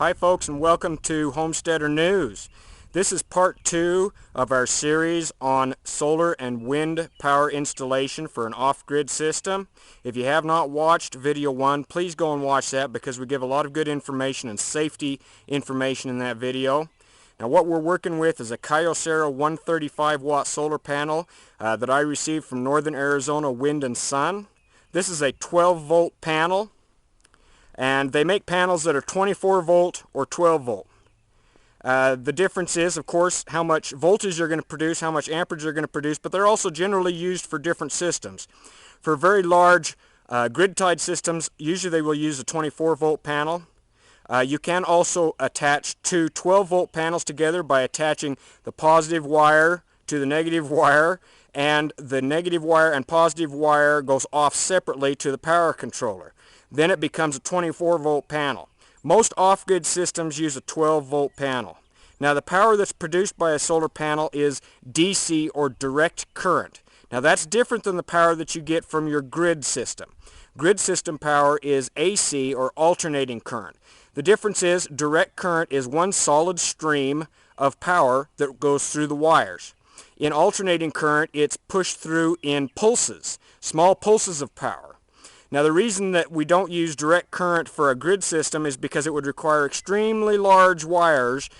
Hi folks, and welcome to Homesteader News. This is part 2 of our series on solar and wind power installation for an off-grid system. If you have not watched video 1, please go and watch that because we give a lot of good information and safety information in that video. Now what we're working with is a Kyocera 135 watt solar panel that I received from Northern Arizona Wind and Sun. This is a 12 volt panel. And they make panels that are 24 volt or 12 volt. The difference is, of course, how much voltage they're going to produce, how much amperage they're going to produce, but they're also generally used for different systems. For very large grid-tied systems, usually they will use a 24 volt panel. You can also attach two 12 volt panels together by attaching the positive wire to the negative wire, and the negative wire and positive wire goes off separately to the power controller. Then it becomes a 24 volt panel. Most off-grid systems use a 12 volt panel. Now the power that's produced by a solar panel is DC or direct current. Now that's different than the power that you get from your grid system. Grid system power is AC or alternating current. The difference is direct current is one solid stream of power that goes through the wires. In alternating current, it's pushed through in pulses, small pulses of power. Now the reason that we don't use direct current for a grid system is because it would require extremely large wires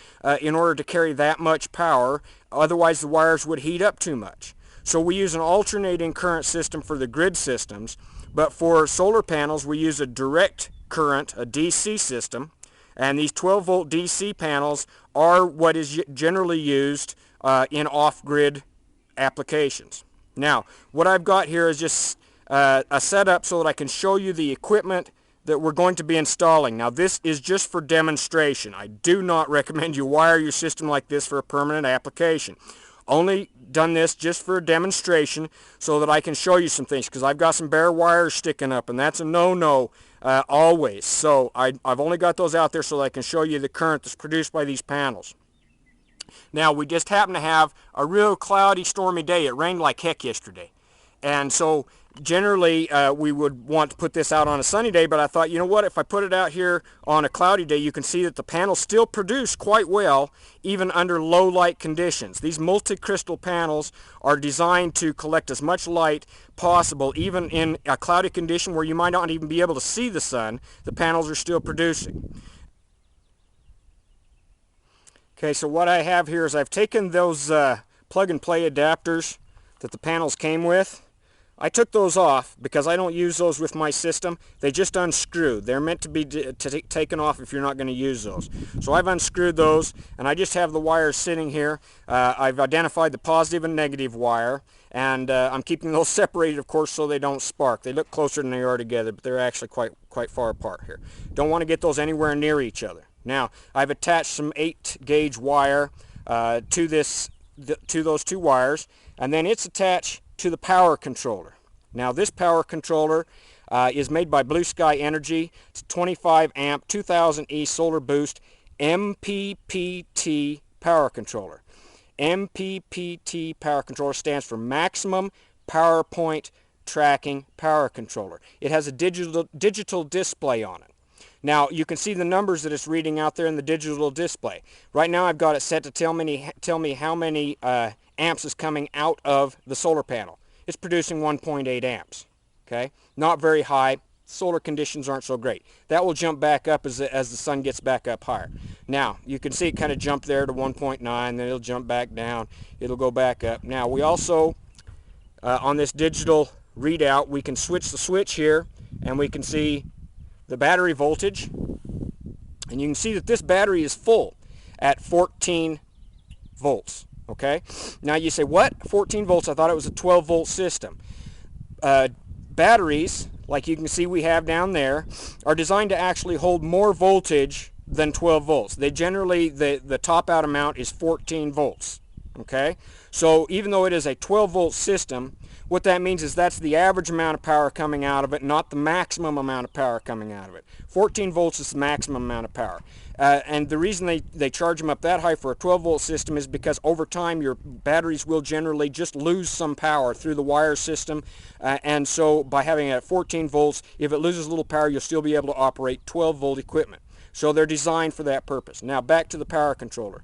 in order to carry that much power. Otherwise the wires would heat up too much. So we use an alternating current system for the grid systems, but for solar panels we use a direct current, a DC system, and these 12 volt DC panels are what is generally used in off-grid applications. Now what I've got here is just a setup so that I can show you the equipment that we're going to be installing. Now this is just for demonstration. I do not recommend you wire your system like this for a permanent application. Only done this just for a demonstration so that I can show you some things, because I've got some bare wires sticking up and that's a no-no always. So I've only got those out there so that I can show you the current that's produced by these panels. Now we just happen to have a real cloudy, stormy day. It rained like heck yesterday. And so generally we would want to put this out on a sunny day, but I thought, you know what, if I put it out here on a cloudy day, you can see that the panels still produce quite well even under low light conditions. These multi-crystal panels are designed to collect as much light possible. Even in a cloudy condition where you might not even be able to see the sun, the panels are still producing. Okay, so what I have here is I've taken those plug-and-play adapters that the panels came with. I took those off because I don't use those with my system. They just unscrew. They're meant to be taken off if you're not going to use those. So I've unscrewed those, and I just have the wires sitting here. I've identified the positive and negative wire, and I'm keeping those separated, of course, so they don't spark. They look closer than they are together, but they're actually quite far apart here. Don't want to get those anywhere near each other. Now, I've attached some 8-gauge wire to those two wires, and then it's attached to the power controller. Now this power controller is made by Blue Sky Energy. It's a 25 amp 2000E solar boost MPPT power controller. MPPT power controller stands for Maximum Power Point Tracking Power Controller. It has a digital display on it. Now you can see the numbers that it's reading out there in the digital display. Right now I've got it set to tell me how many amps is coming out of the solar panel. It's producing 1.8 amps. Okay, not very high. Solar conditions aren't so great. That will jump back up as the sun gets back up higher. Now you can see it kind of jump there to 1.9, then it'll jump back down. It'll go back up. Now we also on this digital readout we can switch the switch here, and we can see the battery voltage, and you can see that this battery is full at 14 volts. Okay, now you say, what, 14 volts? I thought it was a 12 volt system. Batteries, like you can see we have down there, are designed to actually hold more voltage than 12 volts. They generally, the top out amount is 14 volts. Okay, so even though it is a 12 volt system, what that means is that's the average amount of power coming out of it, not the maximum amount of power coming out of it. 14 volts is the maximum amount of power. And the reason they charge them up that high for a 12 volt system is because over time your batteries will generally just lose some power through the wire system. And so by having it at 14 volts, if it loses a little power, you'll still be able to operate 12 volt equipment. So they're designed for that purpose. Now back to the power controller.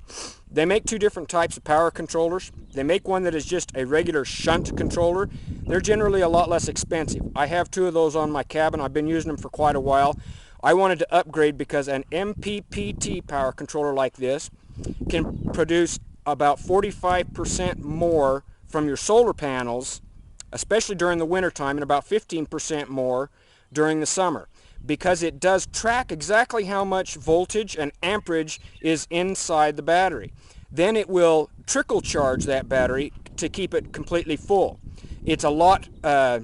They make two different types of power controllers. They make one that is just a regular shunt controller. They're generally a lot less expensive. I have two of those on my cabin. I've been using them for quite a while. I wanted to upgrade because an MPPT power controller like this can produce about 45% more from your solar panels, especially during the wintertime, and about 15% more during the summer, because it does track exactly how much voltage and amperage is inside the battery. Then it will trickle charge that battery to keep it completely full. It's a lot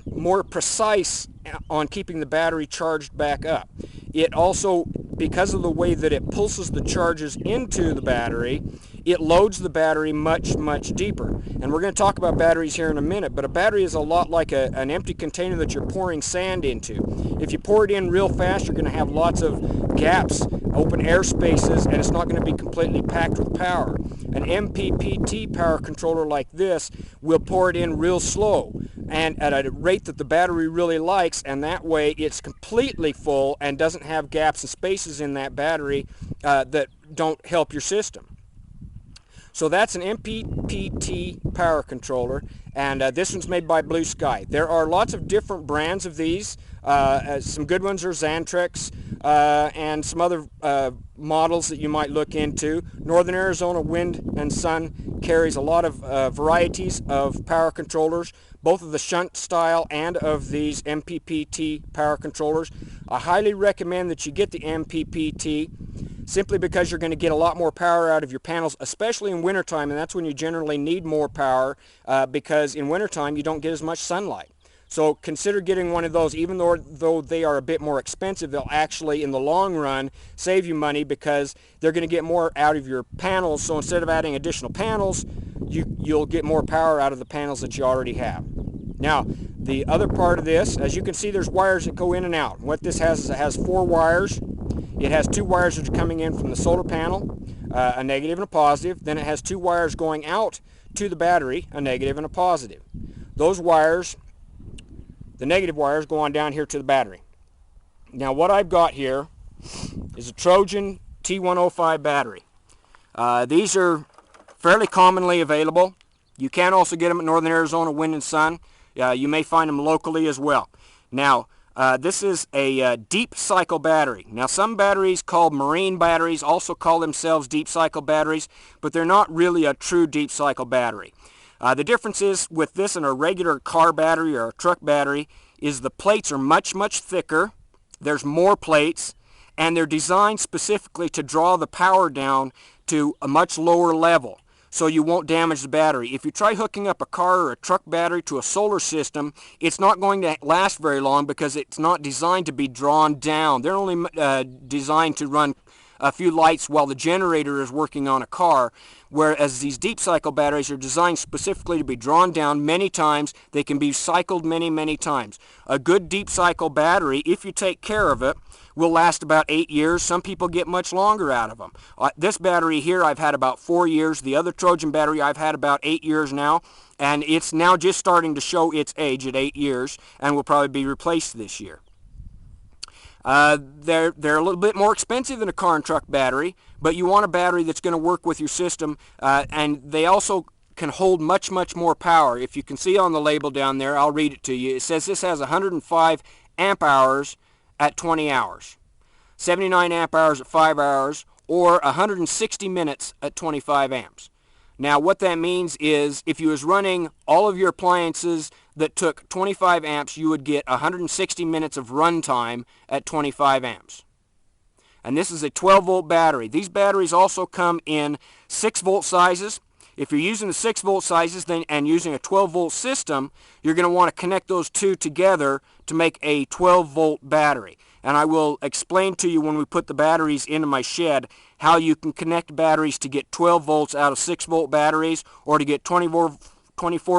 more precise on keeping the battery charged back up. It also, because of the way that it pulses the charges into the battery, it loads the battery much, much deeper. And we're going to talk about batteries here in a minute, but a battery is a lot like an empty container that you're pouring sand into. If you pour it in real fast, you're going to have lots of gaps, open air spaces, and it's not going to be completely packed with power. An MPPT power controller like this will pour it in real slow and at a rate that the battery really likes, and that way it's completely full and doesn't have gaps and spaces in that battery that don't help your system. So that's an MPPT power controller, and this one's made by Blue Sky. There are lots of different brands of these. Some good ones are Xantrex and some other models that you might look into. Northern Arizona Wind and Sun carries a lot of varieties of power controllers, both of the shunt style and of these MPPT power controllers. I highly recommend that you get the MPPT, simply because you're going to get a lot more power out of your panels, especially in wintertime, and that's when you generally need more power because in wintertime you don't get as much sunlight. So consider getting one of those. Even though they are a bit more expensive, they'll actually in the long run save you money because they're going to get more out of your panels. So instead of adding additional panels, you'll get more power out of the panels that you already have. Now, the other part of this, as you can see, there's wires that go in and out. What this has is it has 4 wires. It has 2 wires that are coming in from the solar panel, a negative and a positive. Then it has 2 wires going out to the battery, a negative and a positive. Those wires, the negative wires, go on down here to the battery. Now what I've got here is a Trojan T105 battery. These are fairly commonly available. You can also get them at Northern Arizona Wind and Sun. You may find them locally as well. Now, this is a deep cycle battery. Now some batteries called marine batteries also call themselves deep cycle batteries, but they're not really a true deep cycle battery. The difference is with this and a regular car battery or a truck battery is the plates are much, much thicker. There's more plates, and they're designed specifically to draw the power down to a much lower level, so you won't damage the battery. If you try hooking up a car or a truck battery to a solar system, it's not going to last very long because it's not designed to be drawn down. They're only designed to run a few lights while the generator is working on a car, whereas these deep cycle batteries are designed specifically to be drawn down many times. They can be cycled many, many times. A good deep cycle battery, if you take care of it, will last about 8 years. Some people get much longer out of them. This battery here I've had about 4 years. The other Trojan battery I've had about 8 years now, and it's now just starting to show its age at 8 years and will probably be replaced this year. They're a little bit more expensive than a car and truck battery, but you want a battery that's going to work with your system, and they also can hold much, much more power. If you can see on the label down there, I'll read it to you. It says this has 105 amp hours at 20 hours, 79 amp hours at 5 hours, or 160 minutes at 25 amps. Now what that means is if you was running all of your appliances that took 25 amps, you would get 160 minutes of run time at 25 amps. And this is a 12 volt battery. These batteries also come in 6 volt sizes. If you're using the 6 volt sizes and using a 12 volt system, you're going to want to connect those two together to make a 12 volt battery. And I will explain to you when we put the batteries into my shed how you can connect batteries to get 12 volts out of 6 volt batteries or to get 24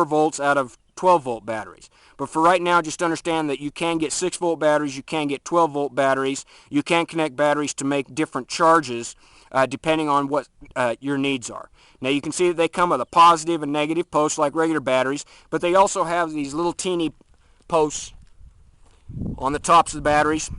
volts out of 12 volt batteries. But for right now, just understand that you can get 6 volt batteries, you can get 12 volt batteries, you can connect batteries to make different charges depending on what your needs are. Now you can see that they come with a positive and negative post like regular batteries, but they also have these little teeny posts on the tops of the batteries,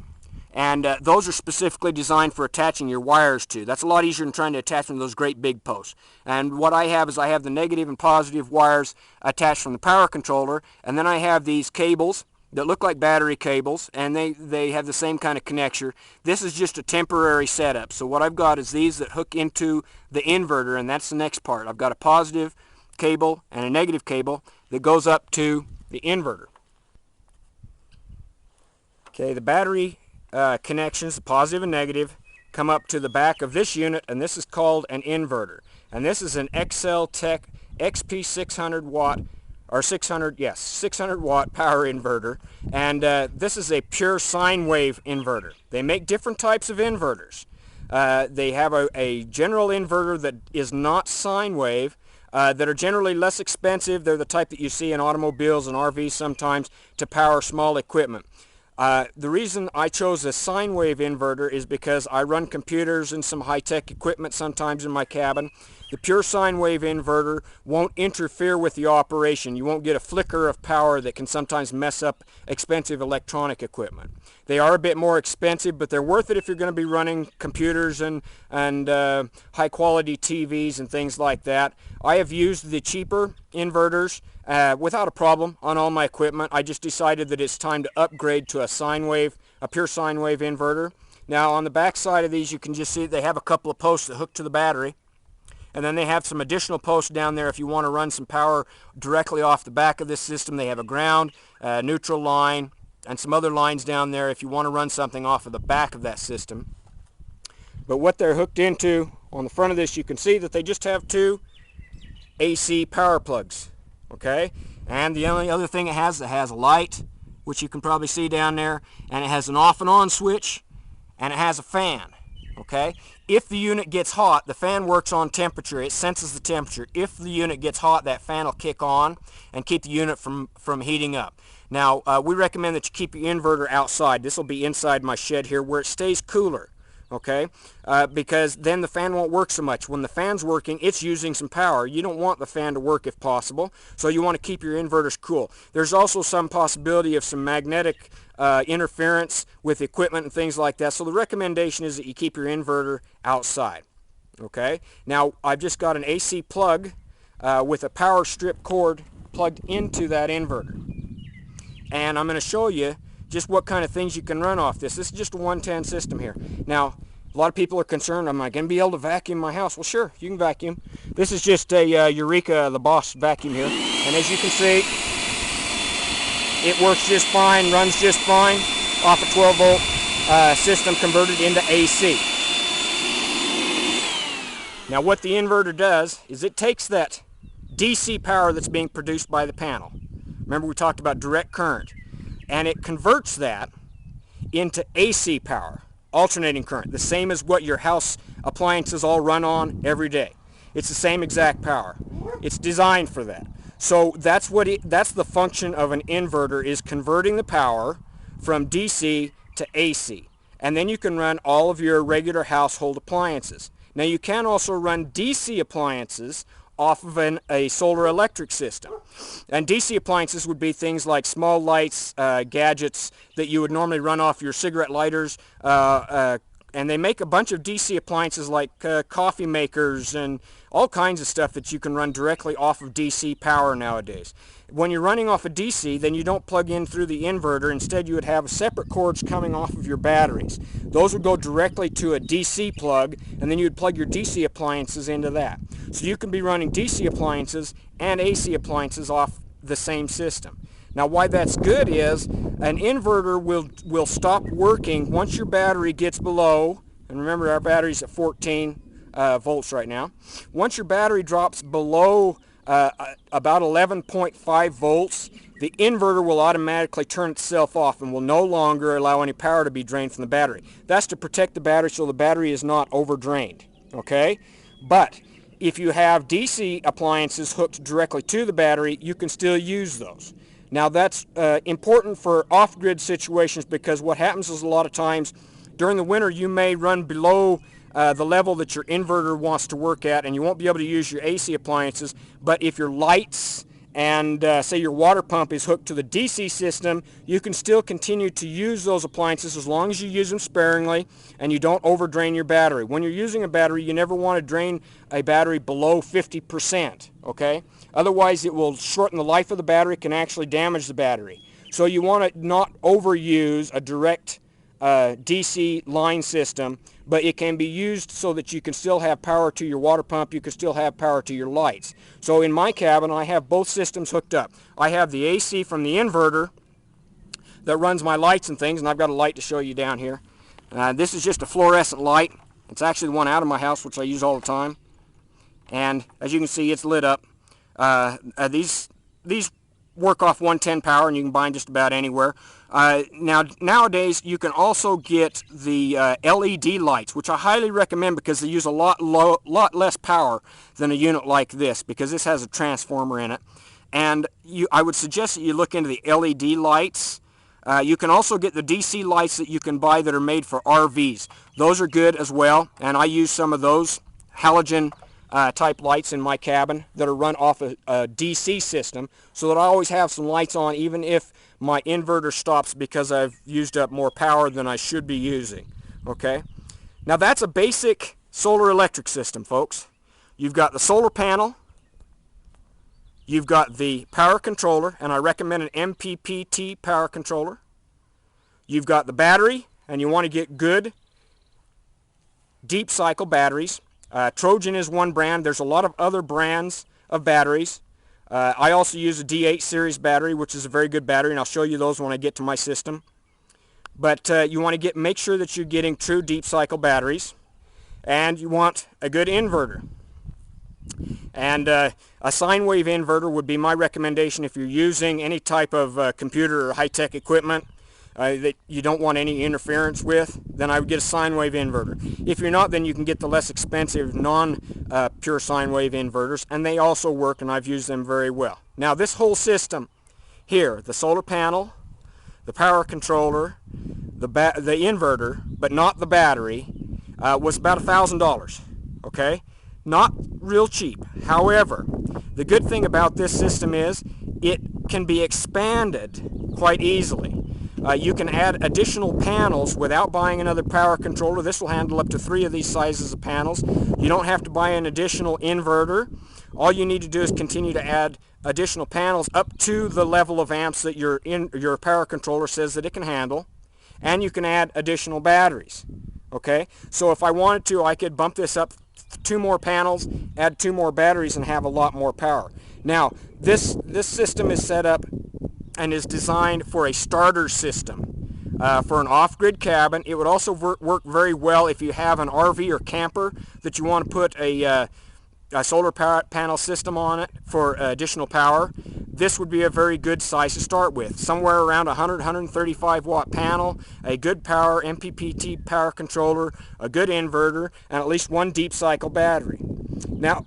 And those are specifically designed for attaching your wires to. That's a lot easier than trying to attach them to those great big posts. And what I have is I have the negative and positive wires attached from the power controller, and then I have these cables that look like battery cables, and they have the same kind of connection. This is just a temporary setup. So what I've got is these that hook into the inverter, and that's the next part. I've got a positive cable and a negative cable that goes up to the inverter. Okay, the battery connections, the positive and negative, come up to the back of this unit, and this is called an inverter. And this is an XL Tech XP 600 watt, or 600 watt power inverter. And this is a pure sine wave inverter. They make different types of inverters. They have a general inverter that is not sine wave, that are generally less expensive. They're the type that you see in automobiles and RVs sometimes to power small equipment. The reason I chose a sine wave inverter is because I run computers and some high-tech equipment sometimes in my cabin. The pure sine wave inverter won't interfere with the operation. You won't get a flicker of power that can sometimes mess up expensive electronic equipment. They are a bit more expensive, but they're worth it if you're going to be running computers and high-quality TVs and things like that. I have used the cheaper inverters without a problem on all my equipment. I just decided that it's time to upgrade to a pure sine wave inverter. Now on the back side of these, you can just see they have a couple of posts that hook to the battery, and then they have some additional posts down there if you want to run some power directly off the back of this system. They have a ground, neutral line, and some other lines down there if you want to run something off of the back of that system. But what they're hooked into on the front of this, you can see that they just have two AC power plugs. Okay, and the only other thing it has a light, which you can probably see down there, and it has an off and on switch, and it has a fan. Okay, if the unit gets hot, the fan works on temperature. It senses the temperature. If the unit gets hot, that fan will kick on and keep the unit from heating up. Now we recommend that you keep your inverter outside. This will be inside my shed here where it stays cooler. Okay, because then the fan won't work so much. When the fan's working, it's using some power. You don't want the fan to work if possible, so you want to keep your inverters cool. There's also some possibility of some magnetic interference with equipment and things like that, so the recommendation is that you keep your inverter outside. Okay, now I've just got an AC plug with a power strip cord plugged into that inverter, and I'm going to show you just what kind of things you can run off this. This is just a 110 system here. Now, a lot of people are concerned, am I going to be able to vacuum my house? Well, sure, you can vacuum. This is just a Eureka, the Boss vacuum here. And as you can see, it works just fine, runs just fine off a 12-volt system converted into AC. Now, what the inverter does is it takes that DC power that's being produced by the panel. Remember, we talked about direct current. And it converts that into AC power, alternating current, the same as what your house appliances all run on every day. It's the same exact power. It's designed for that. So that's the function of an inverter, is converting the power from DC to AC. And then you can run all of your regular household appliances. Now you can also run DC appliances off of a solar electric system. And DC appliances would be things like small lights, gadgets that you would normally run off your cigarette lighters, and they make a bunch of DC appliances like coffee makers and all kinds of stuff that you can run directly off of DC power nowadays. When you're running off of DC, then you don't plug in through the inverter. Instead, you would have separate cords coming off of your batteries. Those would go directly to a DC plug, and then you would plug your DC appliances into that. So you can be running DC appliances and AC appliances off the same system. Now, why that's good is an inverter will stop working once your battery gets below, and remember our battery's at 14 volts right now. Once your battery drops below about 11.5 volts, the inverter will automatically turn itself off and will no longer allow any power to be drained from the battery. That's to protect the battery so the battery is not overdrained. Okay? But if you have DC appliances hooked directly to the battery, you can still use those. Now that's important for off-grid situations, because what happens is a lot of times during the winter you may run below the level that your inverter wants to work at, and you won't be able to use your AC appliances. But if your lights and say your water pump is hooked to the DC system, you can still continue to use those appliances as long as you use them sparingly and you don't overdrain your battery. When you're using a battery, you never want to drain a battery below 50%, okay? Otherwise, it will shorten the life of the battery, can actually damage the battery. So you want to not overuse a direct DC line system, but it can be used so that you can still have power to your water pump, you can still have power to your lights. So in my cabin, I have both systems hooked up. I have the AC from the inverter that runs my lights and things, and I've got a light to show you down here. This is just a fluorescent light. It's actually the one out of my house, which I use all the time. And as you can see, it's lit up. These work off 110 power, and you can buy them just about anywhere. Nowadays, you can also get the LED lights, which I highly recommend because they use a lot less power than a unit like this, because this has a transformer in it. And I would suggest that you look into the LED lights. You can also get the DC lights that you can buy that are made for RVs. Those are good as well, and I use some of those halogen type lights in my cabin that are run off a DC system, so that I always have some lights on even if my inverter stops because I've used up more power than I should be using. Okay, now that's a basic solar electric system, folks. You've got the solar panel, you've got the power controller, and I recommend an MPPT power controller. You've got the battery, and you want to get good deep cycle batteries. Trojan is one brand. There's a lot of other brands of batteries. I also use a D8 series battery, which is a very good battery, and I'll show you those when I get to my system. But you want to make sure that you're getting true deep cycle batteries, and you want a good inverter. And a sine wave inverter would be my recommendation if you're using any type of computer or high-tech equipment that you don't want any interference with. Then I would get a sine wave inverter. If you're not, then you can get the less expensive non-pure sine wave inverters, and they also work, and I've used them very well. Now this whole system here, the solar panel, the power controller, the inverter, but not the battery, was about $1,000. Okay, not real cheap. However, the good thing about this system is it can be expanded quite easily. You can add additional panels without buying another power controller. This will handle up to 3 of these sizes of panels. You don't have to buy an additional inverter. All you need to do is continue to add additional panels up to the level of amps that your power controller says that it can handle. And you can add additional batteries. Okay, so if I wanted to, I could bump this up 2 more panels, add 2 more batteries, and have a lot more power. Now, this system is set up and is designed for a starter system. For an off-grid cabin. It would also work very well if you have an RV or camper that you want to put a solar panel system on it for additional power. This would be a very good size to start with. Somewhere around 135 watt panel, a good power MPPT power controller, a good inverter, and at least 1 deep cycle battery. Now,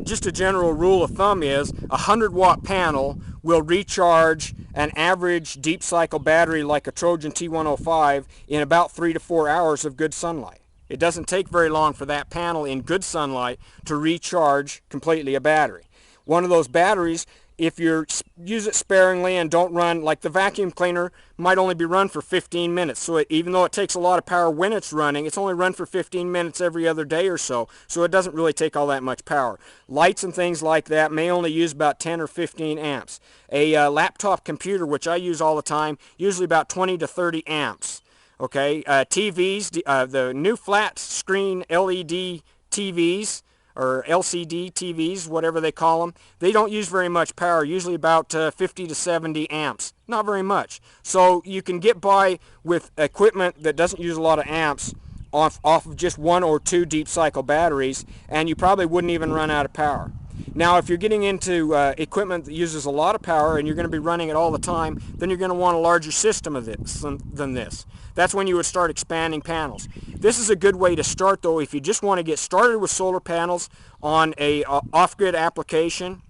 just a general rule of thumb is a 100 watt panel will recharge an average deep cycle battery like a Trojan T105 in about 3 to 4 hours of good sunlight. It doesn't take very long for that panel in good sunlight to recharge completely a battery. One of those batteries, if you use it sparingly and don't run, like the vacuum cleaner might only be run for 15 minutes. So even though it takes a lot of power when it's running, it's only run for 15 minutes every other day or so. So it doesn't really take all that much power. Lights and things like that may only use about 10 or 15 amps. A laptop computer, which I use all the time, usually about 20 to 30 amps. Okay, TVs, the new flat screen LED TVs, or LCD TVs, whatever they call them, they don't use very much power, usually about 50 to 70 amps. Not very much. So you can get by with equipment that doesn't use a lot of amps off of just 1 or 2 deep cycle batteries, and you probably wouldn't even run out of power. Now, if you're getting into equipment that uses a lot of power and you're going to be running it all the time, then you're going to want a larger system of this than this. That's when you would start expanding panels. This is a good way to start, though, if you just want to get started with solar panels on a off-grid application,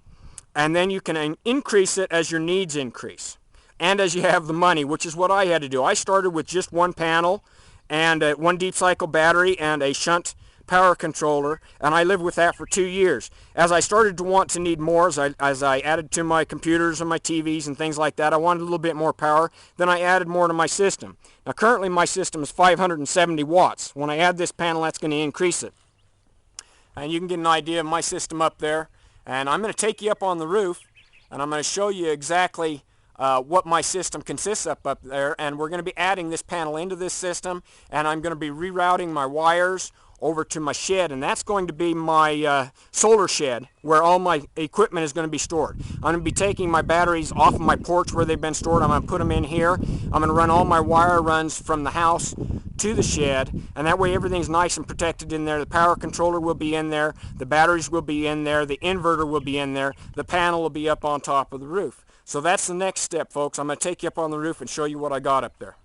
and then you can increase it as your needs increase and as you have the money, which is what I had to do. I started with just 1 panel and 1 deep cycle battery and a shunt power controller, and I lived with that for 2 years. As I started to want to need more, as I added to my computers and my TVs and things like that, I wanted a little bit more power, then I added more to my system. Now currently my system is 570 watts. When I add this panel, that's going to increase it. And you can get an idea of my system up there. And I'm going to take you up on the roof, and I'm going to show you exactly what my system consists of up there. And we're going to be adding this panel into this system, and I'm going to be rerouting my wires over to my shed, and that's going to be my solar shed where all my equipment is going to be stored. I'm going to be taking my batteries off of my porch where they've been stored. I'm going to put them in here. I'm going to run all my wire runs from the house to the shed, and that way everything's nice and protected in there. The power controller will be in there, the batteries will be in there, the inverter will be in there, the panel will be up on top of the roof. So that's the next step, folks. I'm going to take you up on the roof and show you what I got up there.